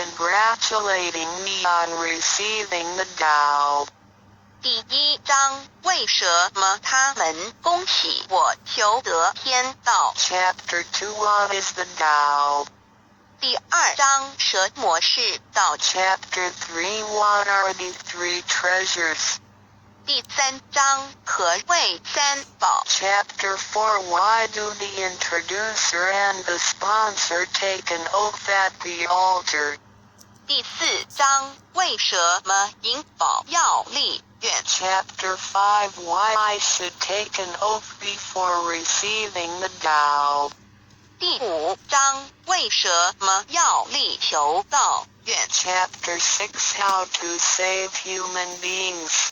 congratulating me on receiving the Tao. 第1章为什么他们恭喜我求得天道 Chapter 2 What is the Tao? 第2章蛇魔是道 Chapter 3 What are the three treasures? 第3章何谓三宝 Chapter 4 Why do the introducer and the sponsor take an oath at the altar? 第4章为什么引宝要立愿 Chapter 5 Why I should take an oath before receiving the Tao. 第5章为什么要立求道愿 Chapter 6 How to save human beings.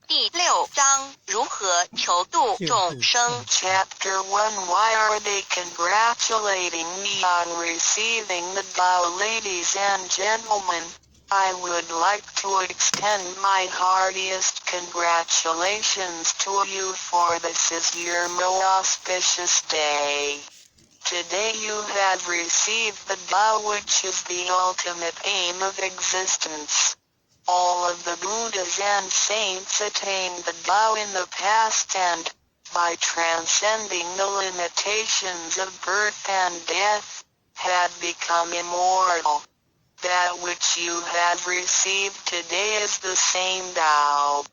第6章如何求度众生 Chapter 1 Why are they congratulating me on receiving the Tao? Ladies and gentlemen, I would like to extend my heartiest congratulations to you, for this is your most auspicious day. Today you have received the Tao, which is the ultimate aim of existence. All of the Buddhas and saints attained the Tao in the past and, by transcending the limitations of birth and death, had become immortal. That which you have received today is the same Tao.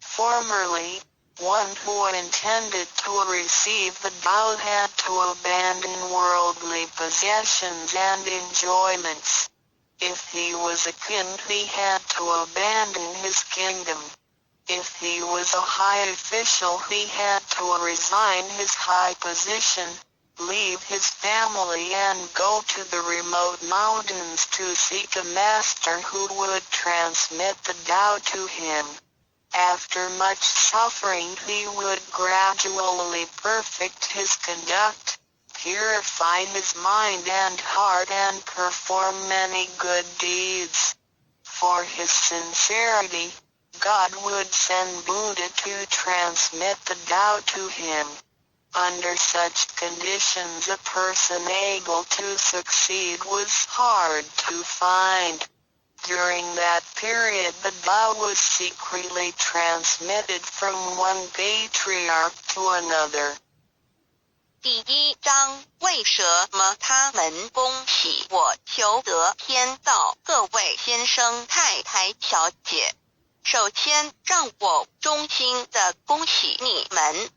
Formerly, one who intended to receive the Tao had to abandon worldly possessions and enjoyments. If he was a king, he had to abandon his kingdom. If he was a high official, he had to resign his high position, leave his family and go to the remote mountains to seek a master who would transmit the Tao to him. After much suffering, he would gradually perfect his conduct, purify his mind and heart, and perform many good deeds. For his sincerity, God would send Buddha to transmit the Tao to him. Under such conditions, a person able to succeed was hard to find. During that period, the Tao was secretly transmitted from one patriarch to another. 第1章为什么他们恭喜我求得天道？各位先生太太小姐，首先让我衷心的恭喜你们，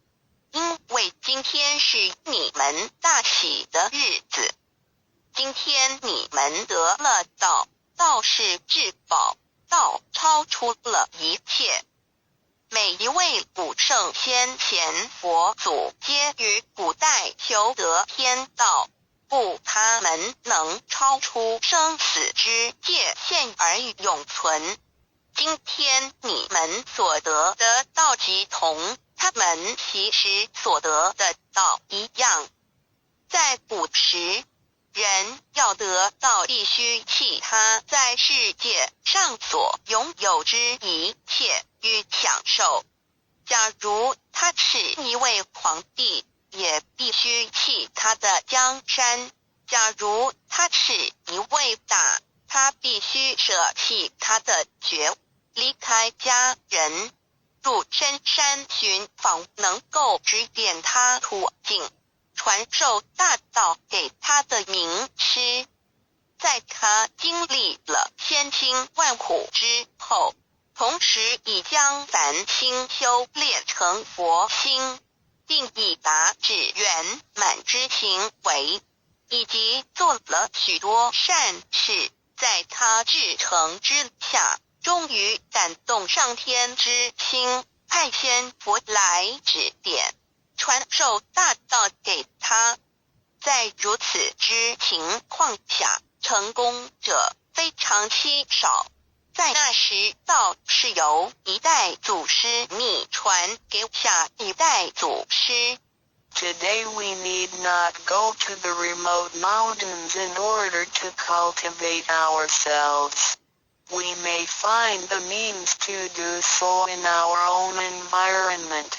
因为今天是你们大喜的日子。今天你们得了道，道是至宝，道超出了一切。每一位古圣先贤佛祖皆于古代求得天道，故他们能超出生死之界限而永存。今天你们所得的道即同他们其实所得的道一样。在古时，人要得到必须弃他在世界上所拥有之一切与享受。假如他是一位皇帝，也必须弃他的江山；假如他是一位大，他必须舍弃他的爵，离开家人，入深山寻访能够指点他途径，传授大道给他的名师。在他经历了千辛万苦之后，同时已将凡心修炼成佛心，并已达至圆满之行为，以及做了许多善事，在他至诚之下，终于感动上天之心，派仙佛来指点，传授大道给他。在如此之情况下，成功者非常稀少。在那时，道是由一代祖师秘传给下一代祖师。Today we need not go to the remote mountains in order to cultivate ourselves. We may find the means to do so in our own environment.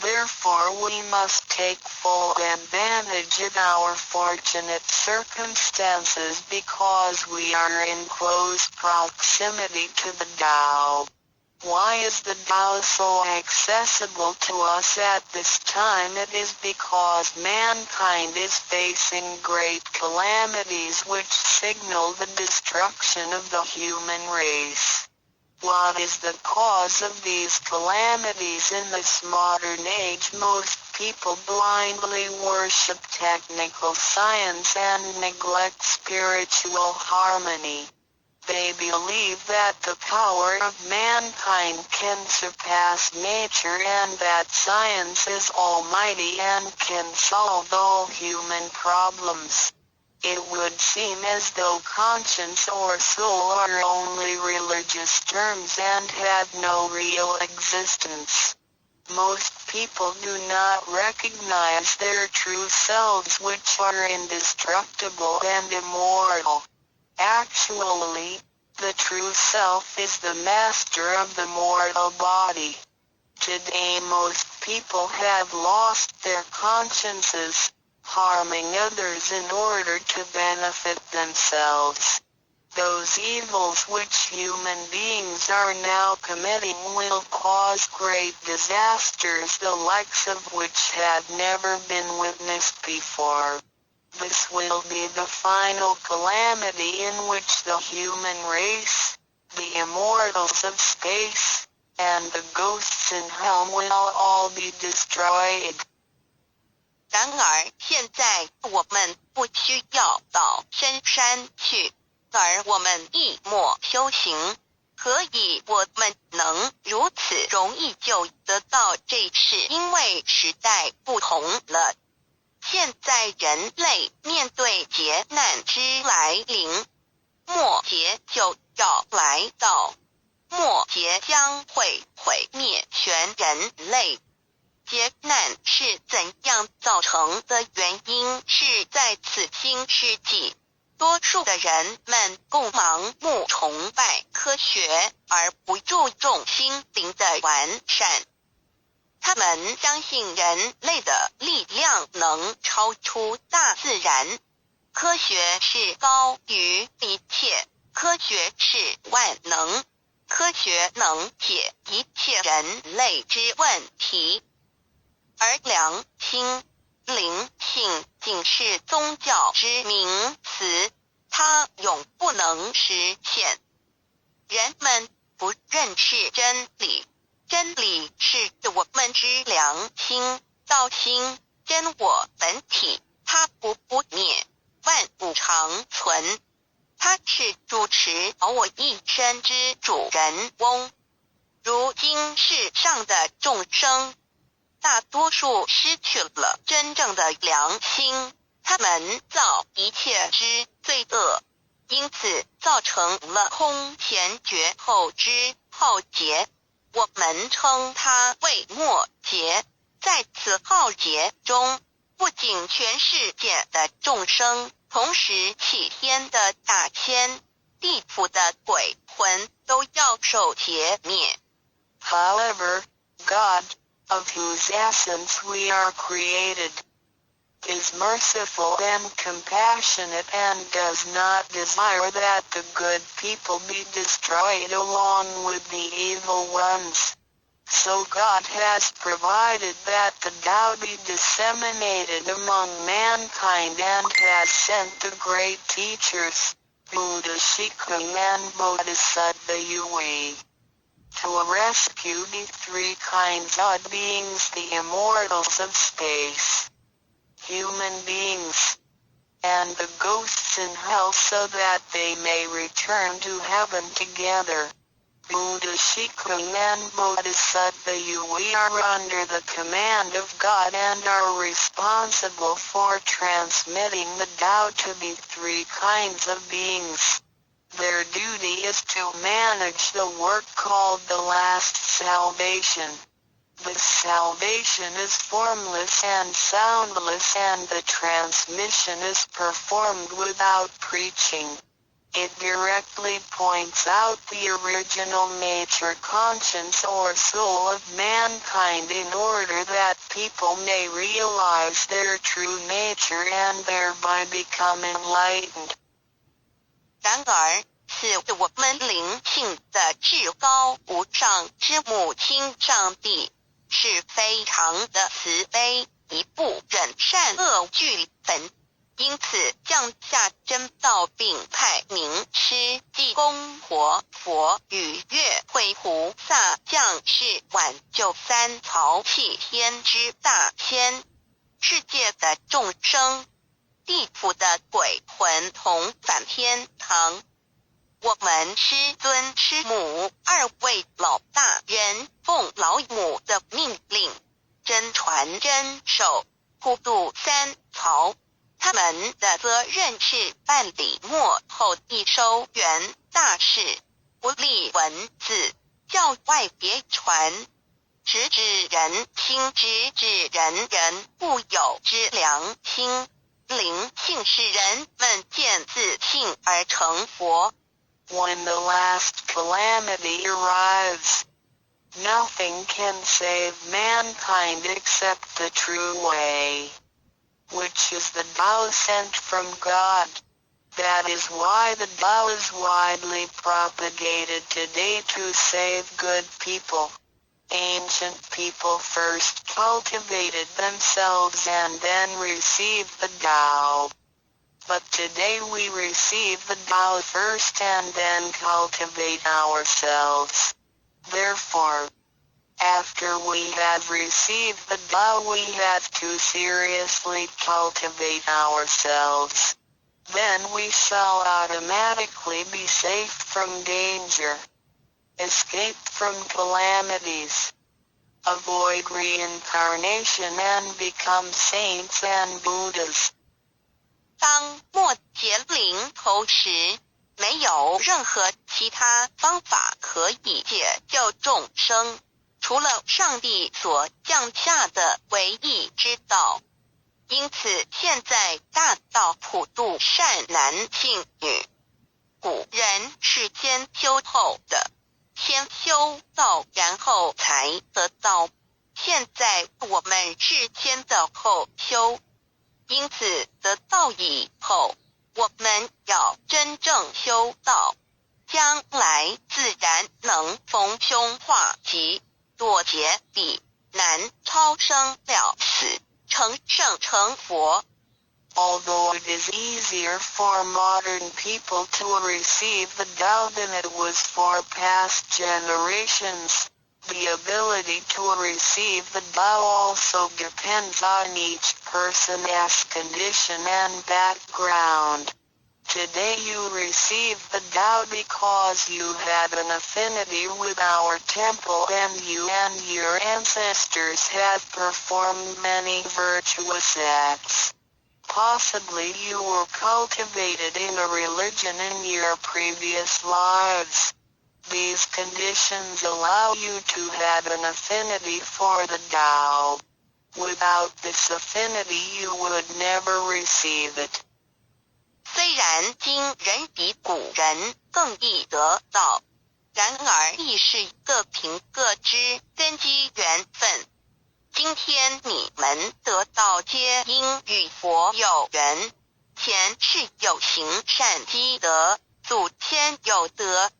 Therefore we must take full advantage of our fortunate circumstances because we are in close proximity to the Tao. Why is the Tao so accessible to us at this time? It is because mankind is facing great calamities which signal the destruction of the human race. What is the cause of these calamities? In this modern age, most people blindly worship technical science and neglect spiritual harmony. They believe that the power of mankind can surpass nature and that science is almighty and can solve all human problems. It would seem as though conscience or soul are only religious terms and had no real existence. Most people do not recognize their true selves, which are indestructible and immortal. Actually, the true self is the master of the mortal body. Today most people have lost their consciences, harming others in order to benefit themselves. Those evils which human beings are now committing will cause great disasters, the likes of which had never been witnessed before. This will be the final calamity in which the human race, the immortals of space, and the ghosts in hell will all be destroyed. 然而现在我们不需要到深山去，而我们一默修行，何以我们能如此容易就得到这事？因为时代不同了。现在人类面对劫难之来临，末劫就要来到，末劫将会毁灭全人类。劫难是怎样造成的？原因是在此新世纪，多数的人们共盲目崇拜科学，而不注重心灵的完善。他们相信人类的力量能超出大自然，科学是高于一切，科学是万能，科学能解一切人类之问题。而良心、灵性仅是宗教之名词，它永不能实现。人们不认识真理，真理是我们之良心、道心、真我本体，它不灭，万物长存。它是主持我一生之主人翁。如今世上的众生，大多数失去了真正的良心，他们造一切之罪恶，因此造成了空前绝后之浩劫。我们称它为末劫。在此浩劫中，不仅全世界的众生，同时起天的大千、地府的鬼魂都要受劫灭。However, God, of whose essence we are created, is merciful and compassionate and does not desire that the good people be destroyed along with the evil ones. So God has provided that the Tao be disseminated among mankind and has sent the great teachers, Buddha Shikung and Bodhisattva Yui, to rescue the three kinds of beings, the immortals of space, human beings, and the ghosts in hell, so that they may return to heaven together. Buddha Shikung and Bodhisattva Yui are under the command of God and are responsible for transmitting the Tao to the three kinds of beings. Their duty is to manage the work called the last salvation. This salvation is formless and soundless, and the transmission is performed without preaching. It directly points out the original nature, conscience or soul of mankind in order that people may realize their true nature and thereby become enlightened. 然而，是我们灵性的至高无上之母亲上帝，是非常的慈悲，一不忍善恶俱焚。因此降下真道并派名师济公活佛与月慧菩萨降世挽救三曹弃天之大仙，世界的众生，地府的鬼魂同返天堂。我们师尊师母二位老大人奉老母的命令，真传真守，普渡三曹。他们的责任是办理末后一收圆大事，不立文字，教外别传，直指人心，直指人人固有之良心。灵性使人们见自性而成佛。When the last calamity arrives, nothing can save mankind except the true way, which is the Tao sent from God. That is why the Tao is widely propagated today to save good people. Ancient people first cultivated themselves and then received the Tao. But today we receive the Tao first and then cultivate ourselves. Therefore, after we have received the Tao, we have to seriously cultivate ourselves. Then we shall automatically be safe from danger, escape from calamities, avoid reincarnation and become saints and Buddhas. 当末节临头时，没有任何其他方法可以解救众生，除了上帝所降下的唯一之道。因此现在大道普渡善男信女。古人是先修后的，先修道然后才得道，现在我们是先的后修。因此得道以后，我们要真正修道，将来自然能逢凶化吉，躲劫避难，超生了死，成圣成佛。Although it is easier for modern people to receive the Tao than it was for past generations, the ability to receive the Tao also depends on each person's condition and background. Today you receive the Tao because you had an affinity with our temple and you and your ancestors have performed many virtuous acts. Possibly you were cultivated in a religion in your previous lives. These conditions allow you to have an affinity for the Tao. Without this affinity you would never receive it. 虽然今人比古人更易得道，然而亦是各凭各之根基缘分。今天你们得道皆因与佛有缘，前世有行善积德，祖先有德。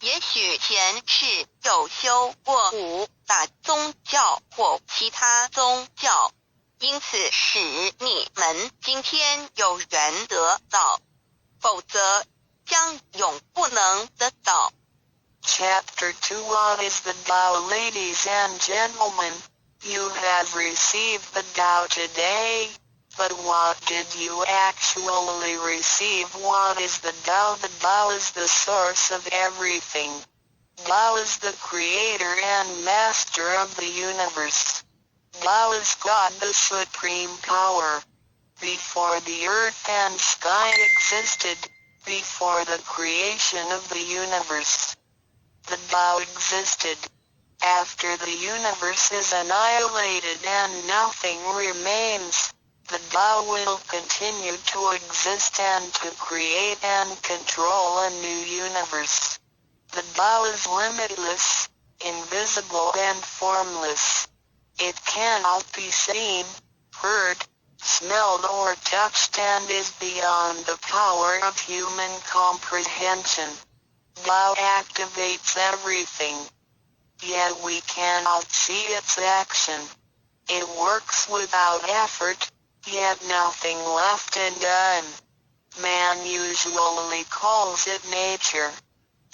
也许前世有修过五大宗教或其他宗教，因此使你们今天有缘得道，否则将永不能得到。Chapter 2 What is the Tao? Ladies and gentlemen, you have received the Tao today, but what did you actually receive? What is the Tao? The Tao is the source of everything. Tao is the creator and master of the universe. Tao is God, the supreme power. Before the earth and sky existed, before the creation of the universe, the Tao existed. After the universe is annihilated and nothing remains, the Tao will continue to exist and to create and control a new universe. The Tao is limitless, invisible and formless. It cannot be seen, heard, smelled or touched and is beyond the power of human comprehension. Tao activates everything. Yet we cannot see its action. It works without effort, yet nothing left undone. Man usually calls it nature.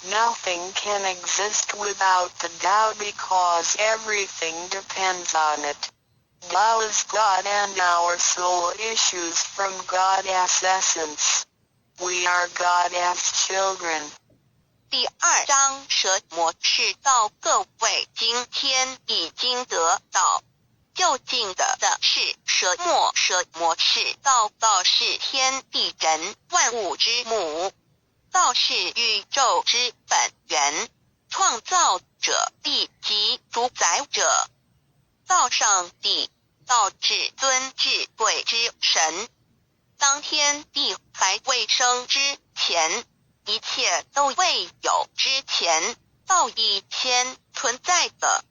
Nothing can exist without the Tao because everything depends on it. Tao is God and our soul issues from God's essence. We are God's children. 第2章蛇魔是道，各位今天已经得到。究竟的是蛇魔是道，道是天地人万物之母，道是宇宙之本源，创造者亦即主宰者。道上帝，道至尊至贵之神。当天地还未生之前，一切都未有之前，道已先存在的。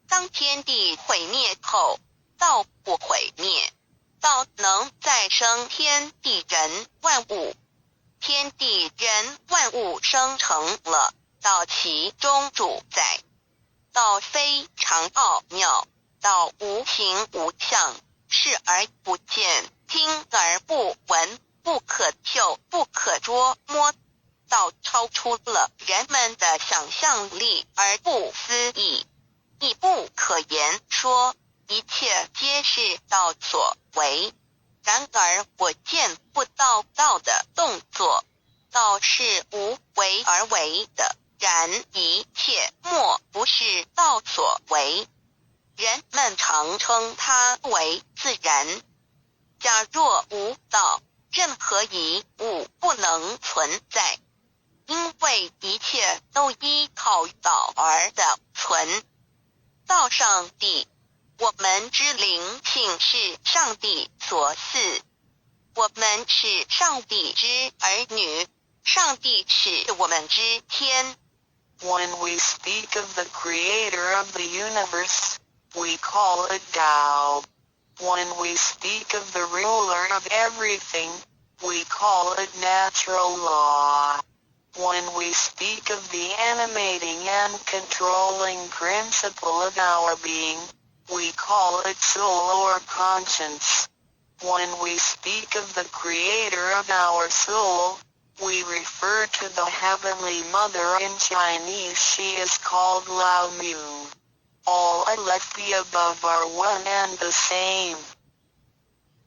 当天地毁灭后，道不毁灭，道能再生天地人万物。天地人万物生成了道其中主宰。道非常奥妙，道无形无相，视而不见，听而不闻，不可嗅，不可捉摸。道超出了人们的想象力而不思议，亦不可言说，一切皆是道所为。然而我见不到道的动作，道是无为而为的，然一切莫不是道所为。人们常称它为自然。假若无道，任何一物不能存在，因为一切都依靠道而的存。道上帝，我们之灵性是上帝所赐，我们是上帝之儿女，上帝是我们之天。When we speak of the creator of the universe, we call it Tao. When we speak of the ruler of everything, we call it natural law. When we speak of the animating and controlling principle of our being, we call it soul or conscience. When we speak of the creator of our soul, we refer to the Heavenly Mother. In Chinese she is called Lao Mu. All left the above are one and the same.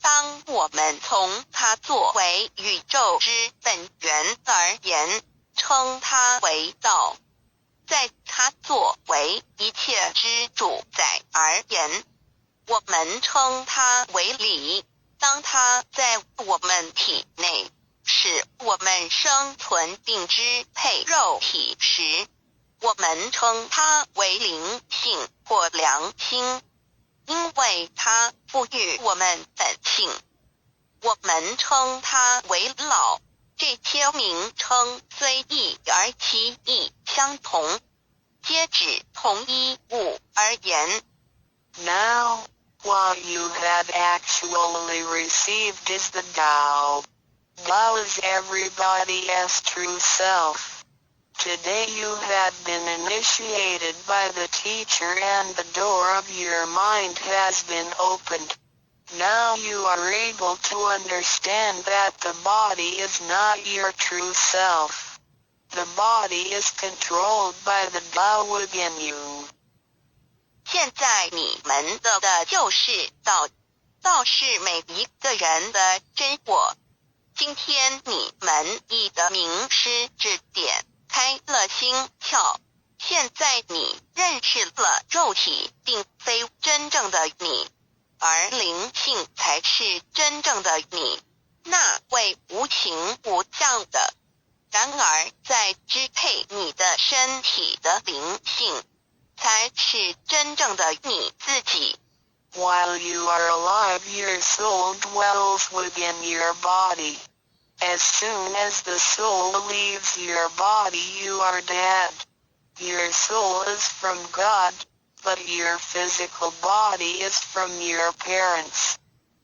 当我们从它作为宇宙之本源而言，称它为道；在它作为一切之主宰而言，我们称它为理。当它在我们体内，使我们生存并支配肉体时，我们称它为灵性或良心，因为它赋予我们本性。我们称它为老，这些名称虽异而其意相同，皆指同一物而言。Now, what you have actually received is the Tao. Tao is everybody's true self. Today you have been initiated by the teacher and the door of your mind has been opened. Now you are able to understand that the body is not your true self. The body is controlled by the Tao within you. 现在你们得的就是道，道是每一个人的真我。今天你们已得名师指点，开了心窍。现在你认识了肉体并非真正的你，而灵性才是真正的你，那位无形无相的。然而在支配你的身体的灵性，才是真正的你自己。While you are alive, your soul dwells within your body. As soon as the soul leaves your body, you are dead. Your soul is from God, but your physical body is from your parents.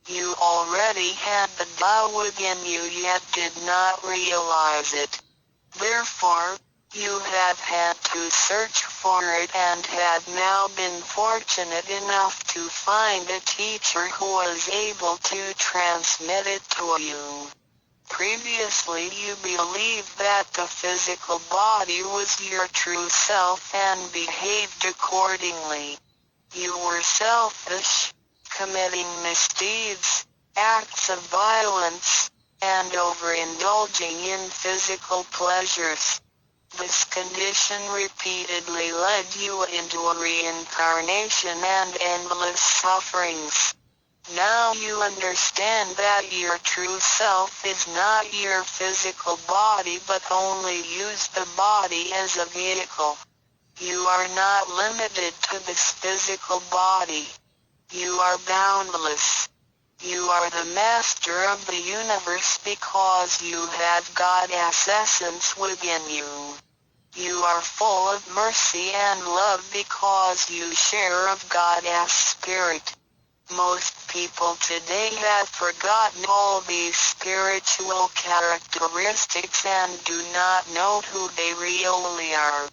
You already had the Tao within you yet did not realize it. Therefore, you have had to search for it and had now been fortunate enough to find a teacher who was able to transmit it to you. Previously you believed that the physical body was your true self and behaved accordingly. You were selfish, committing misdeeds, acts of violence, and overindulging in physical pleasures. This condition repeatedly led you into a reincarnation and endless sufferings. Now you understand that your true self is not your physical body but only use the body as a vehicle. You are not limited to this physical body. You are boundless. You are the master of the universe because you have God's essence within you. You are full of mercy and love because you share of God's spirit. Most people today have forgotten all these spiritual characteristics and do not know who they really are.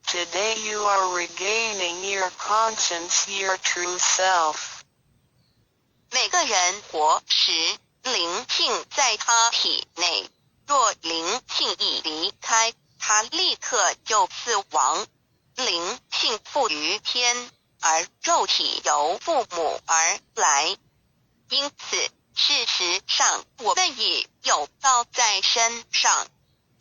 Today you are regaining your conscience, your true self. 每个人活时，灵性在他体内，若灵性一离开，他立刻就死亡。灵性附于天，而肉体由父母而来。因此，事实上我们已有道在身上，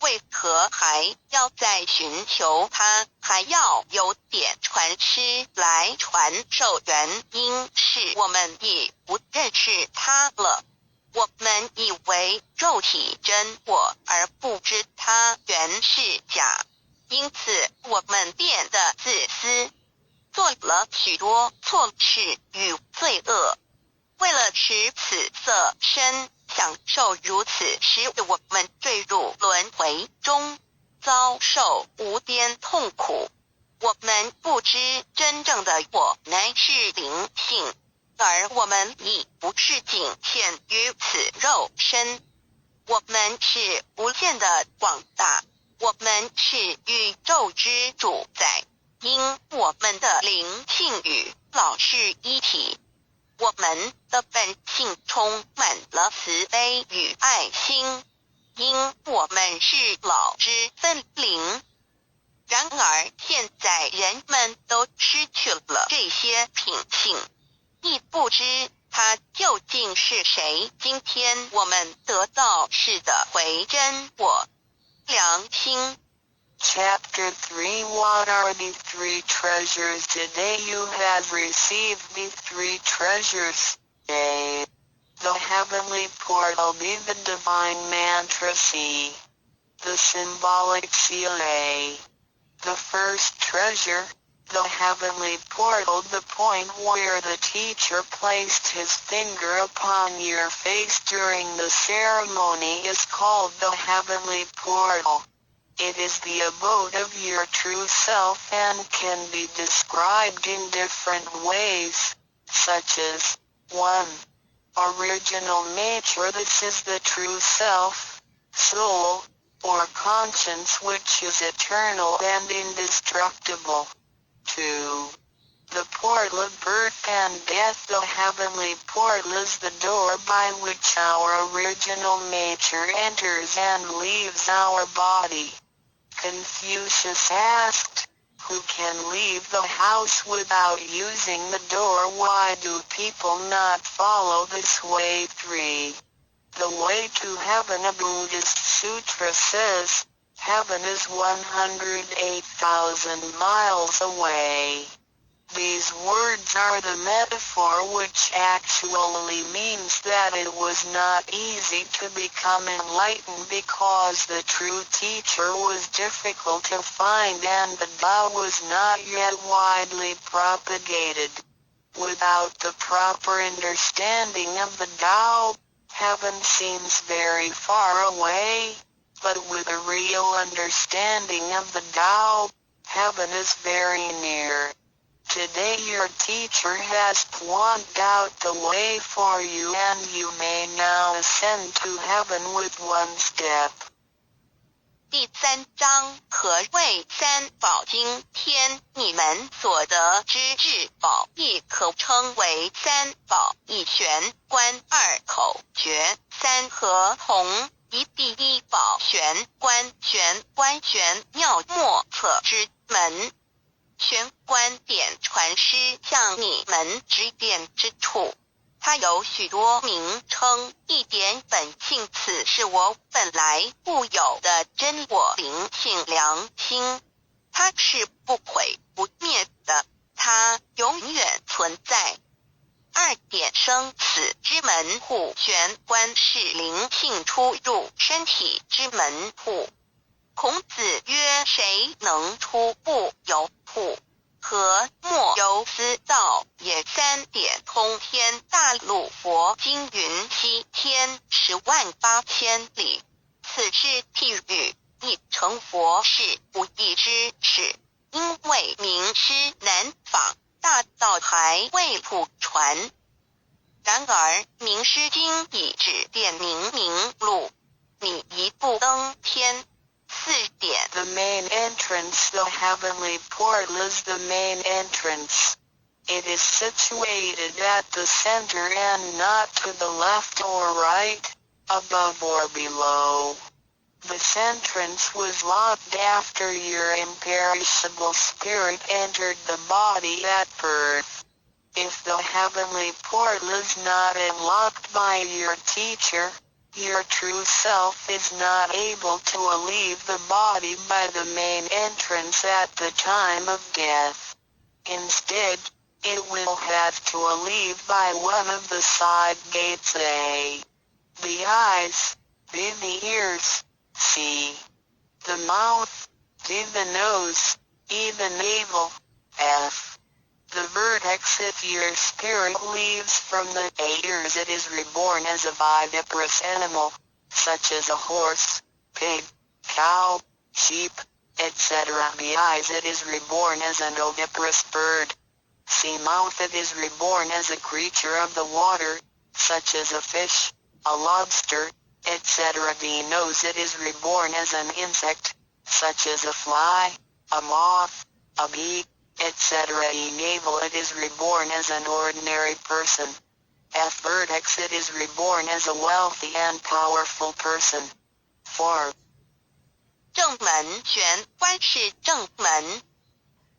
为何还要再寻求它？还要有点传师来传授？原因是我们已不认识它了。我们以为肉体真我，而不知它原是假，因此我们变得自私，做了许多错事与罪恶。为了使此色身享受如此，使我们坠入轮回中，遭受无边痛苦。我们不知真正的我乃是灵性，而我们已不是仅限于此肉身。我们是无限的广大，我们是宇宙之主宰，因我们的灵性与老是一体。我们的本性充满了慈悲与爱心，因我们是老之分灵。然而现在人们都失去了这些品性，亦不知它究竟是谁。今天我们得到是的回真我，良心。Chapter 3 What are the three treasures? Today you have received the three treasures. A. The heavenly portal. B. The divine mantra. C. The symbolic seal. A. The first treasure, the heavenly portal. The point where the teacher placed his finger upon your face during the ceremony is called the heavenly portal. It is the abode of your true self and can be described in different ways, such as 1. Original nature. This is the true self, soul, or conscience which is eternal and indestructible. 2. The portal of birth and death. The heavenly portal is the door by which our original nature enters and leaves our body. Confucius asked, who can leave the house without using the door? Why do people not follow this way? 3. The way to heaven. A Buddhist sutra says, heaven is 108,000 miles away. These words are the metaphor which actually means that it was not easy to become enlightened because the true teacher was difficult to find and the Tao was not yet widely propagated. Without the proper understanding of the Tao, heaven seems very far away, but with a real understanding of the Tao, heaven is very near. Today your teacher has pointed out the way for you and you may now ascend to heaven with one step. 第3章何谓三宝经天，你们所得之至宝，亦可称为三宝。一玄观二口诀三合同，一第一宝玄观，玄观玄妙莫测之门。玄观点传师向你们指点之处，它有许多名称，一点本性，此是我本来固有的真我灵性良心，它是不毁不灭的，它永远存在。二点生死之门户，玄观是灵性出入身体之门户。孔子曰：谁能出不由户？何莫由思道也。三点通天大陆佛经云：西天108000里，此是譬喻，亦成佛是不易之事，因为名师难访，大道还未普传。然而名师经已指点明路，你一步登天。4点 The main entrance, the heavenly portal is the main entrance. It is situated at the center and not to the left or right, above or below. This entrance was locked after your imperishable spirit entered the body at birth. If the heavenly portal is not unlocked by your teacher, your true self is not able to leave the body by the main entrance at the time of death. Instead, it will have to leave by one of the side gates A. The eyes, B. The ears, C. The mouth, D. The nose, E. The navel, F. The vertex. If your spirit leaves from the ears, it is reborn as a viviparous animal, such as a horse, pig, cow, sheep, etc. The eyes, it is reborn as an oviparous bird. C. Mouth, it is reborn as a creature of the water, such as a fish, a lobster, etc. The nose, it is reborn as an insect, such as a fly, a moth, a bee, etc. E. Navel, it is reborn as an ordinary person. F. Vertex, it is reborn as a wealthy and powerful person. 4. 正门玄观是正门，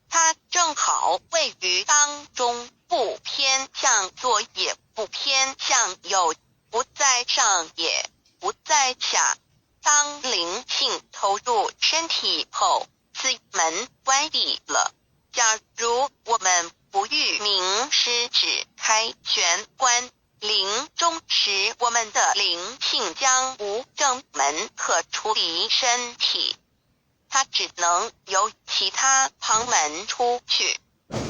它正好位于当中，不偏向左也不偏向右，不在上也不在下。当灵性投入身体后，此门关闭了。假如我们不欲名师指开玄关，临终时我们的灵性将无正门可出离身体，它只能由其他旁门出去，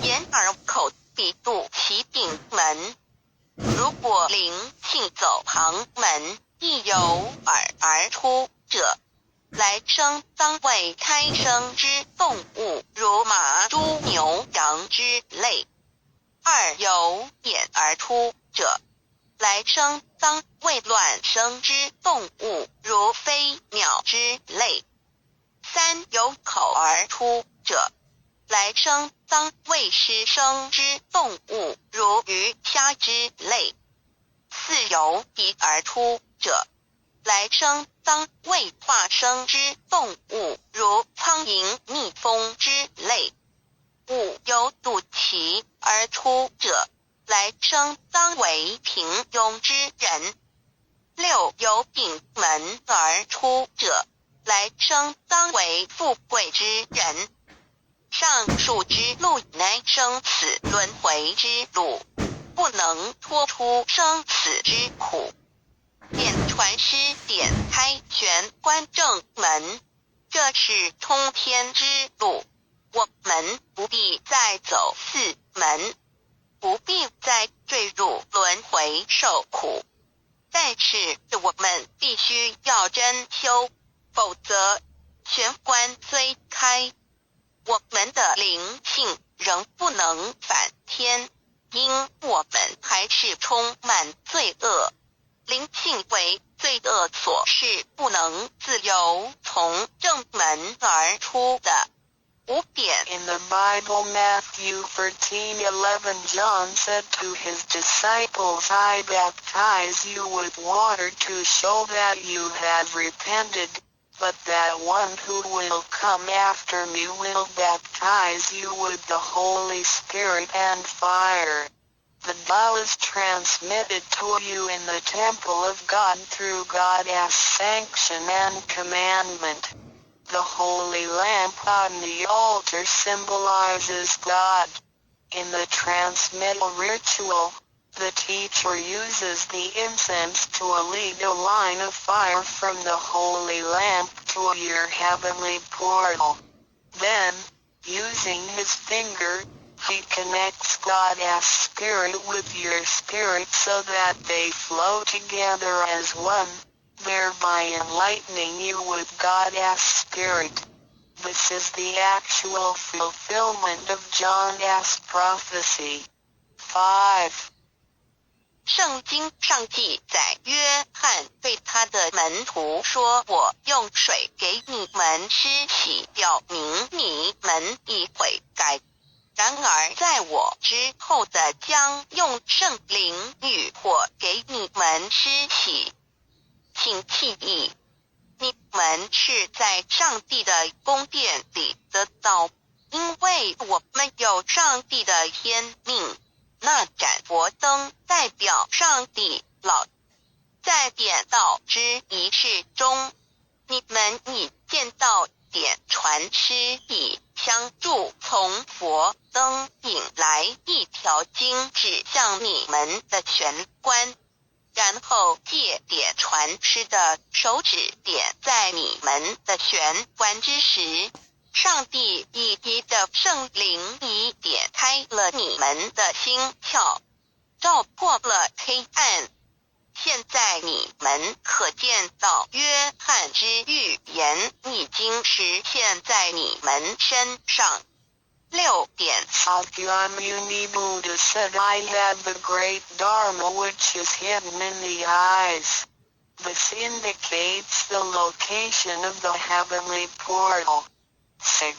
眼耳口鼻肚脐顶门。如果灵性走旁门，亦由耳而出者，来生当为胎生之动物，如马、猪、牛、羊之类。二由眼而出者，来生当为卵生之动物，如飞鸟之类。三由口而出者，来生当为湿生之动物，如鱼虾之类。四由鼻而出者，来生当为化生之动物，如苍蝇、蜜蜂之类。五由肚脐而出者，来生当为平庸之人。六由顶门而出者，来生当为富贵之人。上述之路乃生死轮回之路，不能脱出生死之苦。点传师点开玄关正门，这是通天之路，我们不必再走四门。不必再坠入轮回受苦。但是我们必须要真修，否则玄关虽开，我们的灵性仍不能返天，因我们还是充满罪恶。灵性为罪恶所是不能自由从正门而出的。5点 In the Bible, Matthew 13:11, John said to his disciples, I baptize you with water to show that you have repented, but that one who will come after me will baptize you with the Holy Spirit and fire. The Tao is transmitted to you in the temple of God through God's sanction and commandment. The holy lamp on the altar symbolizes God. In the transmittal ritual, the teacher uses the incense to lead a line of fire from the holy lamp to your heavenly portal. Then, using his finger, he connects God's spirit with your spirit so that they flow together as one, thereby enlightening you with God's Spirit. This is the actual fulfillment of John's prophecy. 5. 圣经上记载，约翰对他的门徒说：“我用水给你们施洗，表明你们已悔改。然而在我之后的将用圣灵与火给你们施洗。请记忆，你们是在上帝的宫殿里得到，因为我们有上帝的天命。那盏佛灯代表上帝老。在点道之仪式中，你们已见到点传师以香柱从佛灯引来一条经指向你们的玄关。然后借点传师的手指点在你们的玄关之时，上帝以一的圣灵已点开了你们的心窍，照破了黑暗。现在你们可见到约翰之预言已经实现在你们身上。6点 Sakyamuni Buddha said, I have the great Dharma which is hidden in the eyes. This indicates the location of the heavenly portal. 6.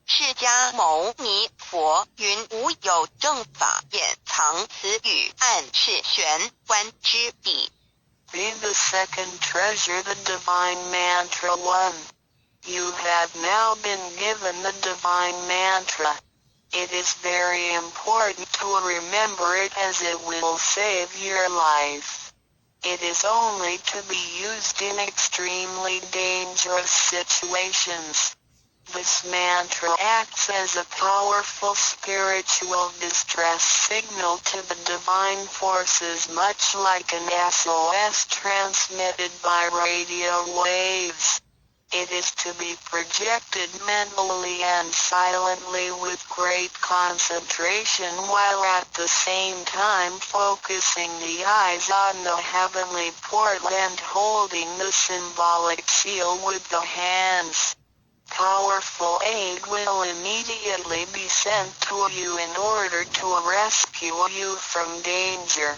释迦牟尼佛云：无有正法掩藏此语，暗示玄关之地。Be the second treasure, the divine mantra 1. You have now been given the divine mantra. It is very important to remember it as it will save your life. It is only to be used in extremely dangerous situations. This mantra acts as a powerful spiritual distress signal to the divine forces, much like an SOS transmitted by radio waves. It is to be projected mentally and silently with great concentration while at the same time focusing the eyes on the heavenly portal and holding the symbolic seal with the hands. Powerful aid will immediately be sent to you in order to rescue you from danger.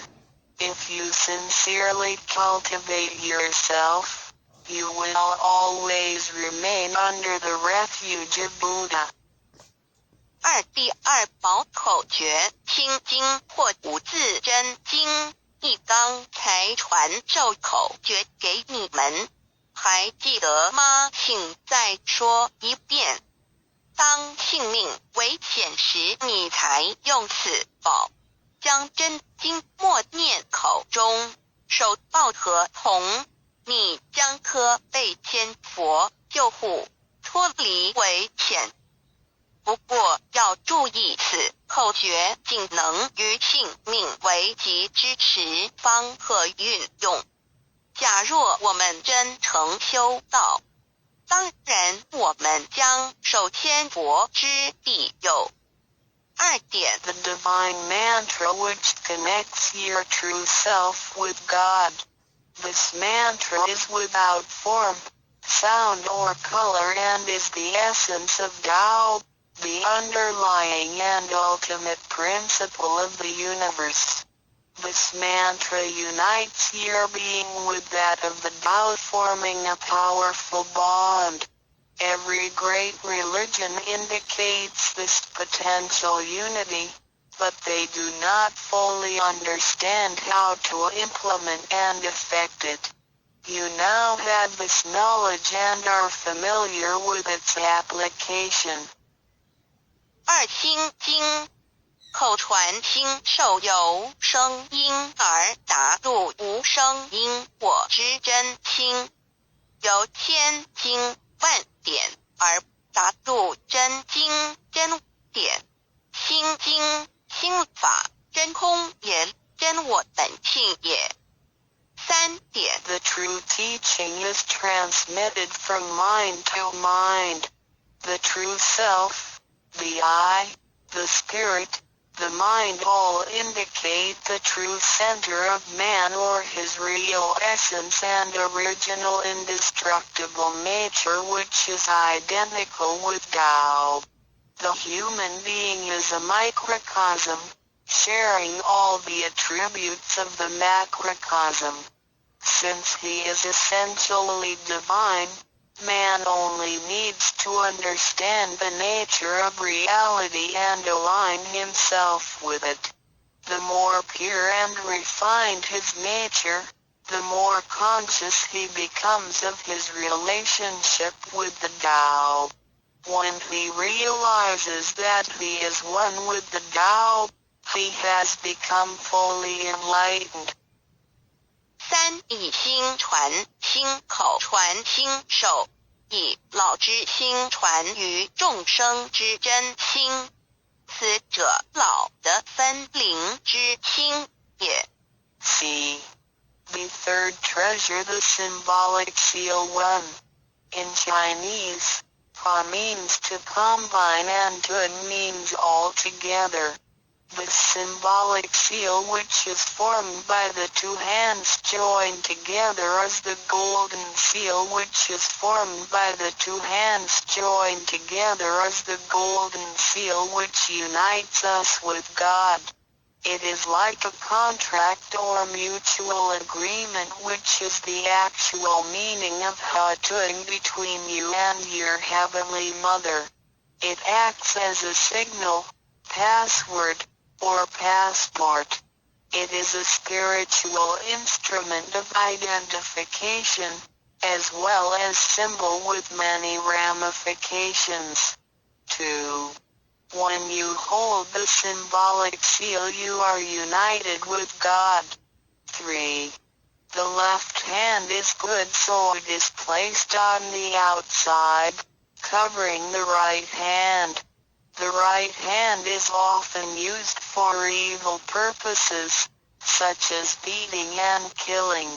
If you sincerely cultivate yourself, you will always remain under the refuge of Buddha. 第二宝口诀：心经或无字真经，一刚才传授口诀给你们，还记得吗？请再说一遍。当性命危险时，你才用此宝，将真经默念口中，手抱合同。你将可被千佛救护，脱离危险。不过要注意，此口诀仅能于性命危急之时方可运用。假若我们真诚修道，当然我们将受千佛之庇佑。2点 The divine mantra which connects your true self with God. This mantra is without form, sound or color and is the essence of Tao, the underlying and ultimate principle of the universe. This mantra unites your being with that of the Tao, forming a powerful bond. Every great religion indicates this potential unity, but they do not fully understand how to implement and effect it. You now have this knowledge and are familiar with its application. 二心经，口传心受由声音而达入无声因我之真心，由千经万典而达入真经真典。心经心法真空也，真我本性也。3点 The true teaching is transmitted from mind to mind. The true self, the I, the spirit, the mind all indicate the true center of man or his real essence and original indestructible nature, which is identical with Tao. The human being is a microcosm, sharing all the attributes of the macrocosm. Since he is essentially divine, man only needs to understand the nature of reality and align himself with it. The more pure and refined his nature, the more conscious he becomes of his relationship with the Tao. When he realizes that he is one with the Tao, he has become fully enlightened. 3以心传心口传心手，以老之心传于众生之真心，此者老的分灵之心也。C. The third treasure, the symbolic seal 1. In Chinese, Pa means to combine and Tun means all together. This symbolic seal, which is formed by the two hands joined together, is the golden seal, which is formed by the two hands joined together, is the golden seal which unites us with God. It is like a contract or mutual agreement, which is the actual meaning of Hatun between you and your Heavenly Mother. It acts as a signal, password, or passport. It is a spiritual instrument of identification, as well as symbol with many ramifications. 2. When you hold the symbolic seal, you are united with God. 3. The left hand is good, so it is placed on the outside, covering the right hand. The right hand is often used for evil purposes, such as beating and killing.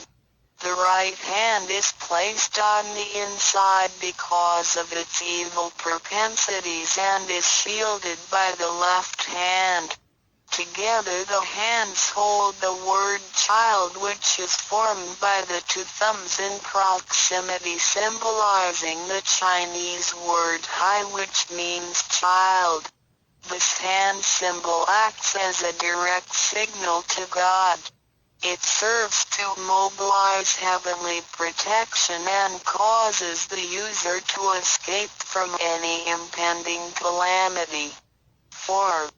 The right hand is placed on the inside because of its evil propensities and is shielded by the left hand. Together the hands hold the word child, which is formed by the two thumbs in proximity, symbolizing the Chinese word hai, which means child. This hand symbol acts as a direct signal to God. It serves to mobilize heavenly protection and causes the user to escape from any impending calamity. 4.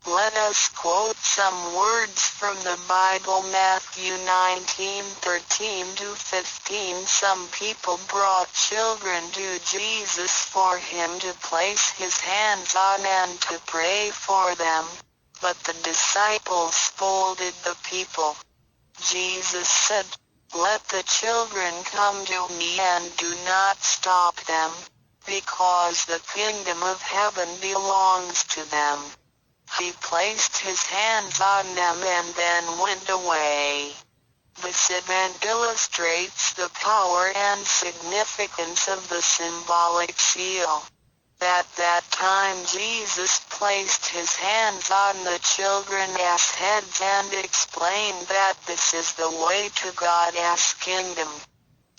Let us quote some words from the Bible. Matthew 19:13-15. Some people brought children to Jesus for him to place his hands on and to pray for them, but the disciples scolded the people. Jesus said, "Let the children come to me and do not stop them, because the kingdom of heaven belongs to them." He placed his hands on them and then went away. This event illustrates the power and significance of the symbolic seal. At that time Jesus placed his hands on the children's heads and explained that this is the way to God's kingdom.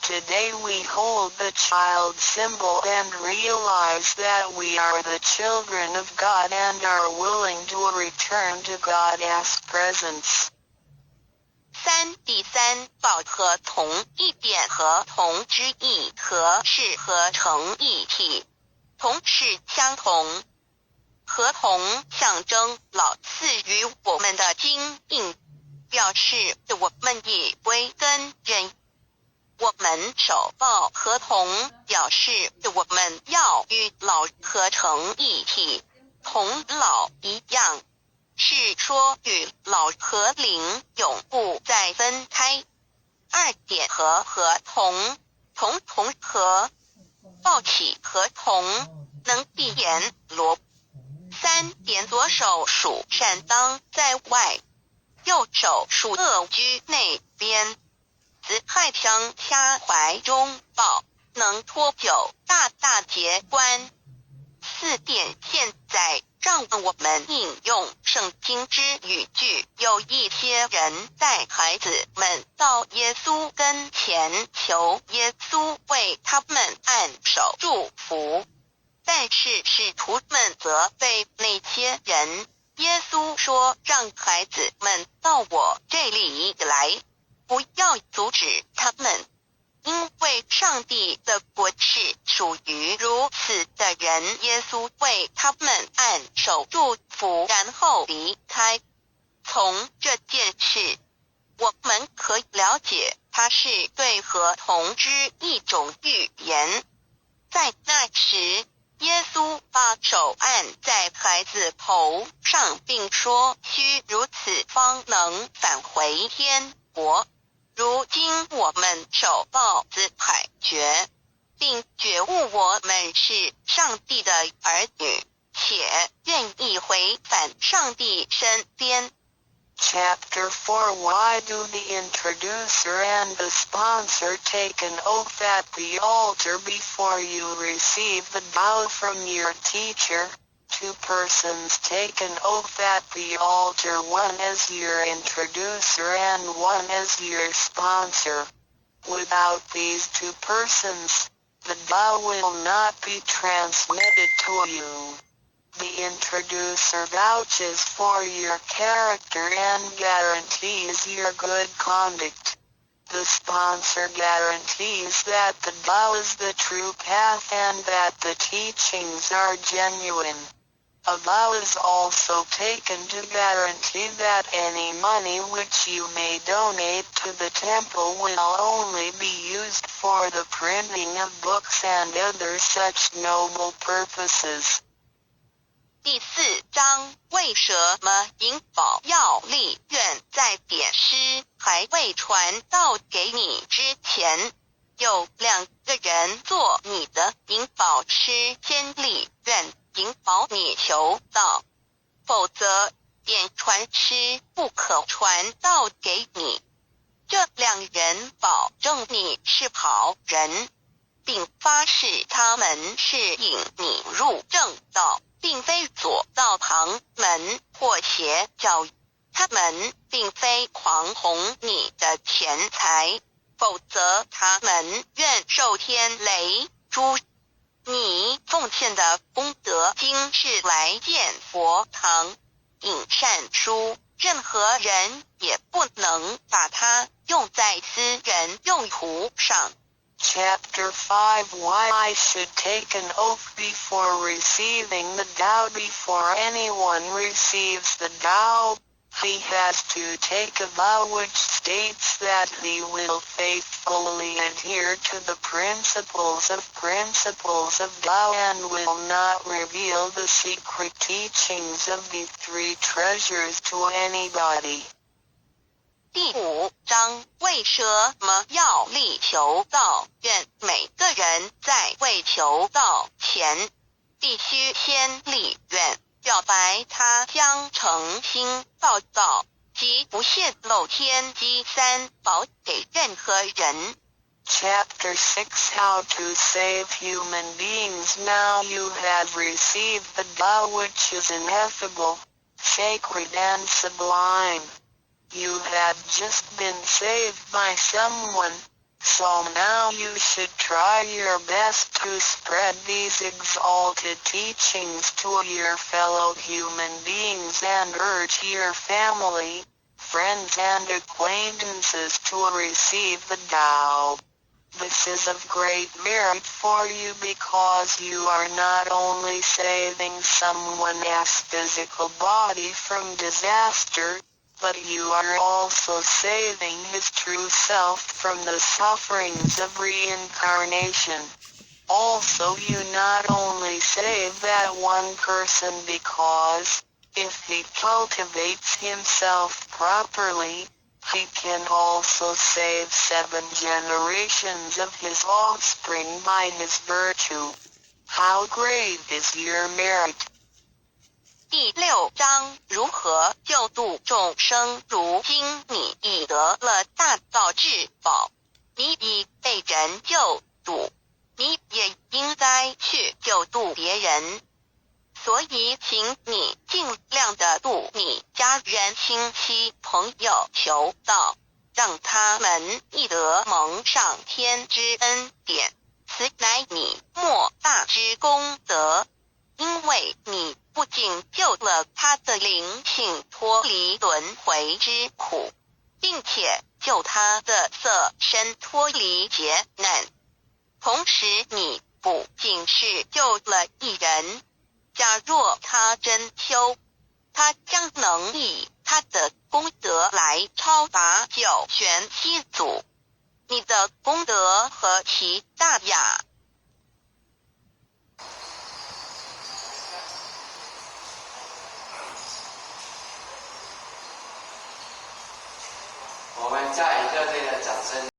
Today we hold the child symbol and realize that we are the children of God and are willing to return to God's presence. 第三报和同一点和同之意和是合成一体，同是相同，合同象征老赐予我们的经印，表示我们以为跟人。我们首报合同表示我们要与老合成一体，同老一样。是说与老和灵永不再分开。2点和合同，同和，抱起合同，能闭眼罗。3点左手属善当在外，右手属恶居内边。子亥평掐怀中抱，能托久大节观。4点现在让我们引用圣经之语句，有一些人带孩子们到耶稣跟前求耶稣为他们按手祝福，但是使徒们责备那些人。耶稣说让孩子们到我这里来，不要阻止他们，因为上帝的国是属于如此的人。耶稣为他们按手祝福，然后离开。从这件事，我们可以了解它是对合同之一种预言。在那时，耶稣把手按在孩子头上，并说须如此方能返回天国。如今我们首报子海觉，并觉悟我们是上帝的儿女，且愿意回返上帝身边。Chapter 4 Why do the introducer and the sponsor take an oath at the altar before you receive the vow from your teacher? 2 persons take an oath at the altar, one as your introducer and one as your sponsor. Without these 2 persons, the vow will not be transmitted to you. The introducer vouches for your character and guarantees your good conduct. The sponsor guarantees that the vow is the true path and that the teachings are genuine. A vow is also taken to guarantee that any money which you may donate to the temple will only be used for the printing of books and other such noble purposes. 第4章为什么银宝要立愿在典诗还未传道给你之前，有2个人做你的银宝师先立愿引保你求道，否则典传师不可传道给你。这2人保证你是好人，并发誓他们是引你入正道，并非左道旁门或邪教。他们并非狂哄你的钱财，否则他们愿受天雷诛。你奉献的功德金是来建佛堂、引善书，任何人也不能把它用在私人用途上。Chapter 5 Why I should take an oath before receiving the vow. Before anyone receives the vow, he has to take a vow which states that he will faithfully adhere to the principles of vow and will not reveal the secret teachings of the 3 treasures to anybody. 第5章为什么要立求道愿？每个人在为求道前，必须先立愿，表白他将诚心报道及不泄露天机3宝给任何人。Chapter 6 How to Save Human Beings. Now you have received the Tao, which is ineffable, sacred and sublime. You have just been saved by someone, so now you should try your best to spread these exalted teachings to your fellow human beings and urge your family, friends and acquaintances to receive the Tao. This is of great merit for you because you are not only saving someone's physical body from disaster, but you are also saving his true self from the sufferings of reincarnation. Also, you not only save that one person because, if he cultivates himself properly, he can also save 7 generations of his offspring by his virtue. How great is your merit! 第6章如何救度众生。如今你已得了大道至宝，你已被人救度，你也应该去救度别人。所以请你尽量的度你家人、亲戚、朋友求道，让他们亦得蒙上天之恩典，此乃你莫大之功德。因为你不仅救了他的灵性脱离轮回之苦，并且救他的色身脱离劫难，同时你不仅是救了一人，假若他真修，他将能以他的功德来超拔九玄七祖。你的功德何其大呀！我们再一个这个掌声。